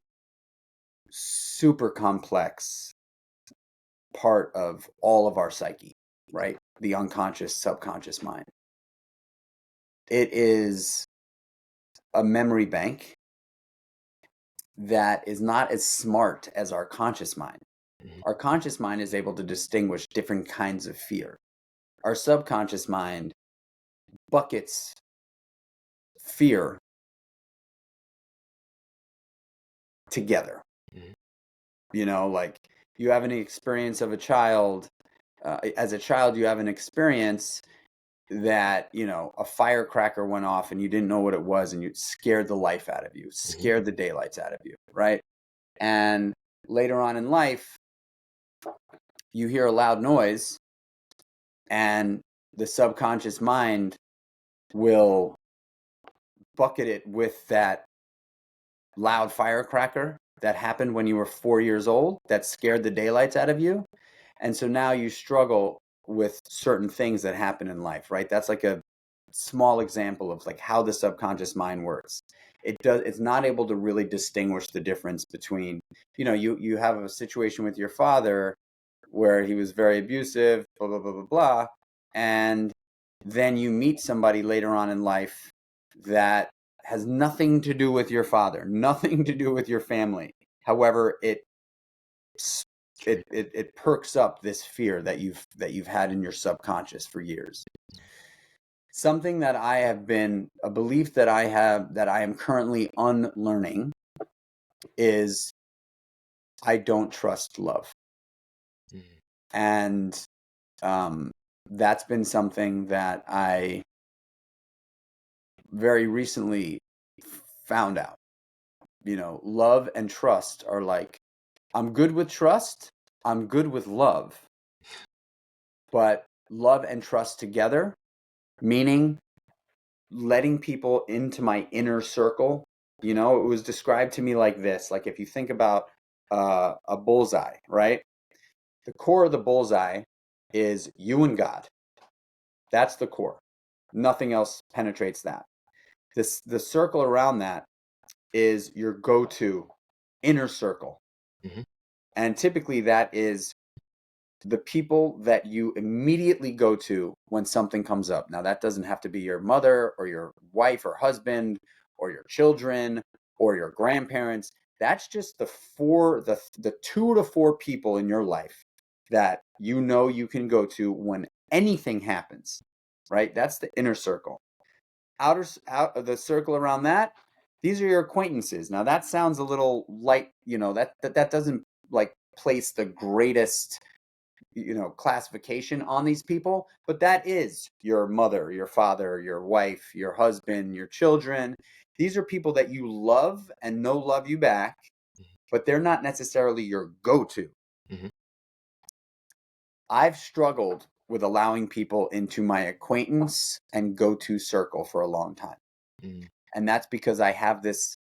super complex part of all of our psyche, right? The unconscious, subconscious mind. It is a memory bank that is not as smart as our conscious mind. Mm-hmm. Our conscious mind is able to distinguish different kinds of fear. Our subconscious mind buckets fear together. Mm-hmm. Like, you have an experience of a child. As a child, you have an experience that, a firecracker went off and you didn't know what it was, and it scared the life out of you, scared the daylights out of you, right? And later on in life, you hear a loud noise, and the subconscious mind will bucket it with that loud firecracker that happened when you were 4 years old that scared the daylights out of you. And so now you struggle with certain things that happen in life, right? That's like a small example of like how the subconscious mind works. It's not able to really distinguish the difference between, you have a situation with your father where he was very abusive, blah, blah, blah, blah, blah. And then you meet somebody later on in life that has nothing to do with your father, nothing to do with your family. However, it perks up this fear that you've had in your subconscious for years. Something that a belief that I am currently unlearning is I don't trust love. Mm-hmm. And that's been something that I very recently found out. Love and trust are like, I'm good with trust, I'm good with love. But love and trust together, meaning letting people into my inner circle, it was described to me like this. Like, if you think about a bullseye, right? The core of the bullseye is you and God. That's the core. Nothing else penetrates that. The circle around that is your go-to inner circle. Mm-hmm. And typically that is the people that you immediately go to when something comes up. Now, that doesn't have to be your mother or your wife or husband or your children or your grandparents. That's just the 2 to 4 people in your life that you can go to when anything happens, right? That's the inner circle. Out of the circle around that, these are your acquaintances. Now, that sounds a little light, that doesn't like place the greatest classification on these people, but that is your mother, your father, your wife, your husband, your children. These are people that you love and know love you back, but they're not necessarily your go-to. Mhm. I've struggled with allowing people into my acquaintance and go-to circle for a long time. Mhm. And that's because I have this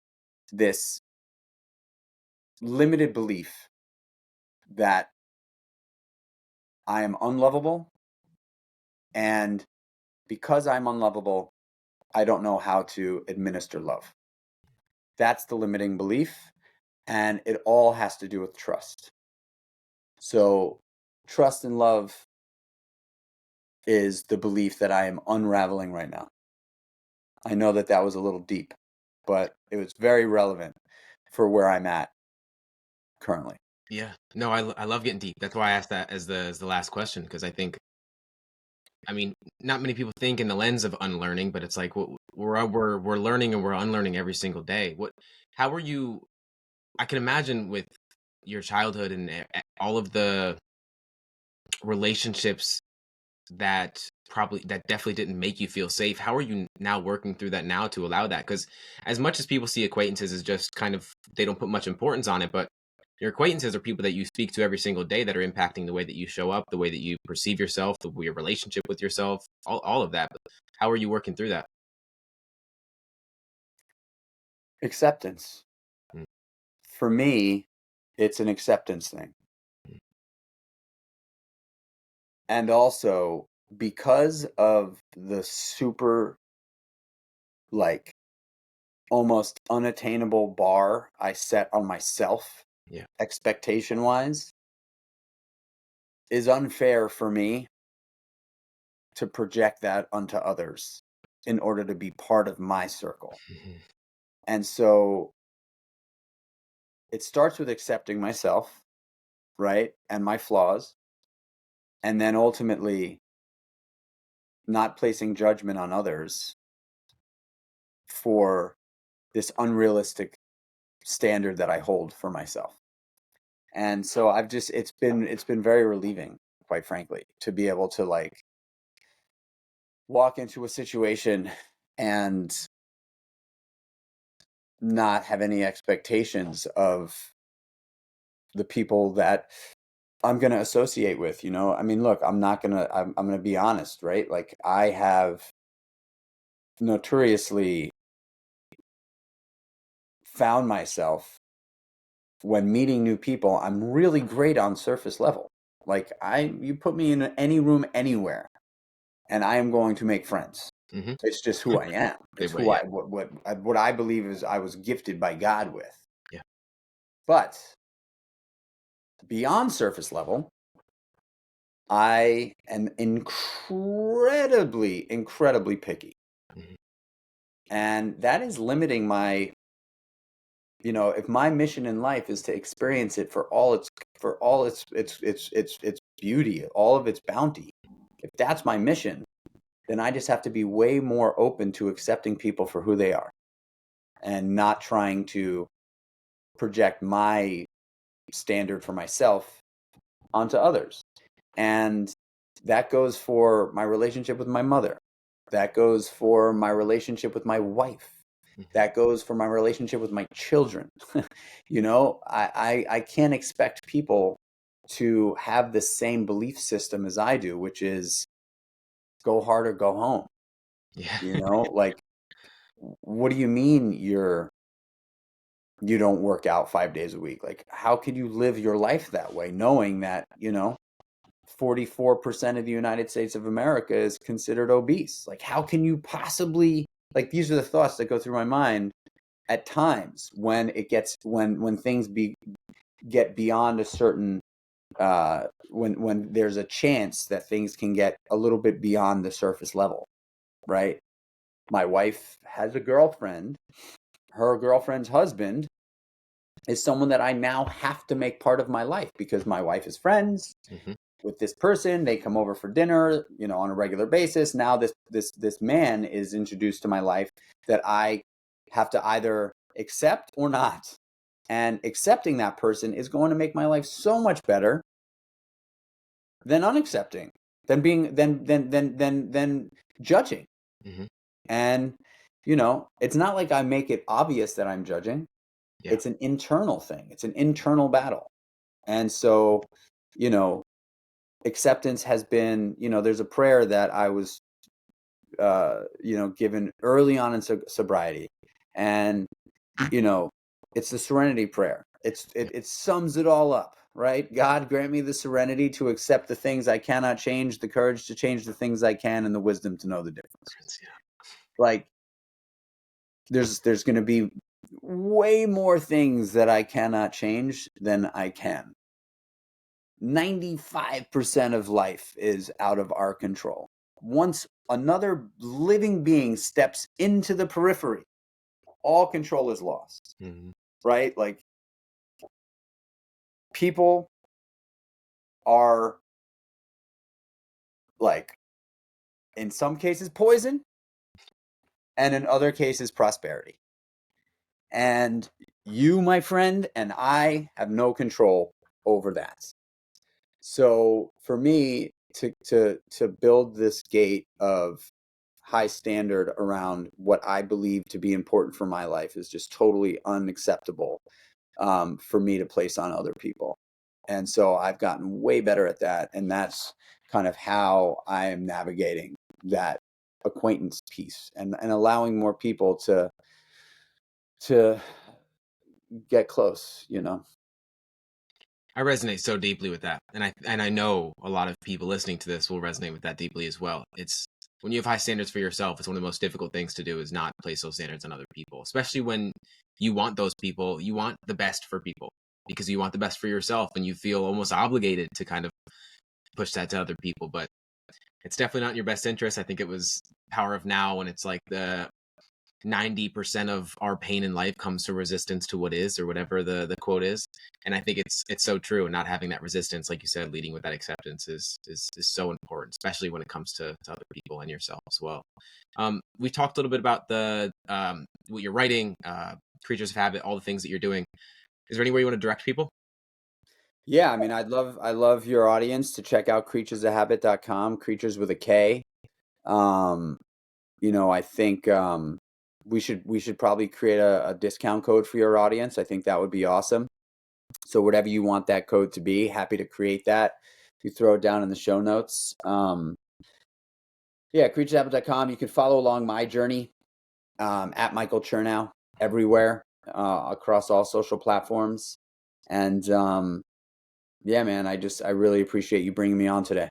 limited belief that I am unlovable, and because I'm unlovable, I don't know how to administer love. That's the limiting belief, and it all has to do with trust. So, trust and love is the belief that I am unraveling right now. I know that that was a little deep, but it was very relevant for where I'm at currently. Yeah. No, I love getting deep. That's why I asked that as the last question, because I mean, not many people think in the lens of unlearning, but it's like we're learning and we're unlearning every single day. How were you? I can imagine with your childhood and all of the relationships that definitely didn't make you feel safe. How are you now working through that now to allow that? Because as much as people see acquaintances as just kind of they don't put much importance on it, but your acquaintances are people that you speak to every single day that are impacting the way that you show up, the way that you perceive yourself, your relationship with yourself, all of that. But how are you working through that? Acceptance. Mm, For me, it's an acceptance thing. mm, And also, because of the super, like, almost unattainable bar I set on myself, yeah. expectation wise, is unfair for me to project that onto others in order to be part of my circle. Mhm. And so it starts with accepting myself, right? And my flaws. And then ultimately not placing judgment on others for this unrealistic standard that I hold for myself. And so it's been very relieving, quite frankly, to be able to like walk into a situation and not have any expectations of the people that I'm going to associate with, I mean, look, I'm going to be honest, right? Like I have notoriously found myself when meeting new people, I'm really great on surface level. Like you put me in any room anywhere and I am going to make friends. Mhm. It's just who I am. It's Same way, who yeah, what I believe is I was gifted by God with. yeah. But beyond surface level, I am incredibly picky. Mhm. And that is limiting if my mission in life is to experience it for all its beauty, all of its bounty. If that's my mission, then I just have to be way more open to accepting people for who they are and not trying to project my standard for myself onto others. And that goes for my relationship with my mother. That goes for my relationship with my wife. Mhm. That goes for my relationship with my children. I can't expect people to have the same belief system as I do, which is go hard or go home. Yeah. Like, what do you mean you don't work out 5 days a week? Like, how can you live your life that way, knowing that 44% of the United States of America is considered obese? Like, how can you possibly, like, these are the thoughts that go through my mind at times when it gets when things get beyond a certain when there's a chance that things can get a little bit beyond the surface level, right? My wife has a girlfriend. Her girlfriend's husband is someone that I now have to make part of my life because my wife is friends Mhm. with this person. They come over for dinner, on a regular basis. Now this man is introduced to my life that I have to either accept or not. And accepting that person is going to make my life so much better than unaccepting, than being than judging. Hmm. And you know, it's not like I make it obvious that I'm judging. Yeah. It's an internal thing. It's an internal battle. And so, you know, acceptance has been, you know, there's a prayer that I was you know, given early on in sobriety. And you know, it's the serenity prayer. It sums it all up, right? God, grant me the serenity to accept the things I cannot change, the courage to change the things I can, and the wisdom to know the difference. Yeah. Like there's going to be way more things that I cannot change than I can. 95% of life is out of our control. Once another living being steps into the periphery, all control is lost. Hmm. Right? Like people are like in some cases poison and in other cases prosperity. And you, my friend, and I have no control over that. So for me to build this gate of high standard around what I believe to be important for my life is just totally unacceptable for me to place on other people. And so I've gotten way better at that. And that's kind of how I am navigating that acquaintance piece and allowing more people to get close, you know. I resonate so deeply with that, and I know a lot of people listening to this will resonate with that deeply as well. It's when you have high standards for yourself, it's one of the most difficult things to do is not place those standards on other people, especially when you want those people, you want the best for people because you want the best for yourself, and you feel almost obligated to kind of push that to other people. But it's definitely not in your best interest. I think it was Power of Now when it's like the 90% of our pain in life comes from resistance to what is or whatever the quote is. And I think it's so true. Not having that resistance, like you said, leading with that acceptance is so important, especially when it comes to other people and yourself as well. We talked a little bit about the what you're writing, Creatures of Habit, all the things that you're doing. Is there any way you want to direct people? Yeah, I mean, I love your audience to check out creaturesofhabit.com, creatures with a K. Um, you know, I think we should probably create a discount code for your audience. I think that would be awesome. So whatever you want that code to be, happy to create that. You throw it down in the show notes. Yeah, creaturesofhabit.com. You can follow along my journey at Michael Chernow everywhere across all social platforms. And yeah, man, I really appreciate you bringing me on today.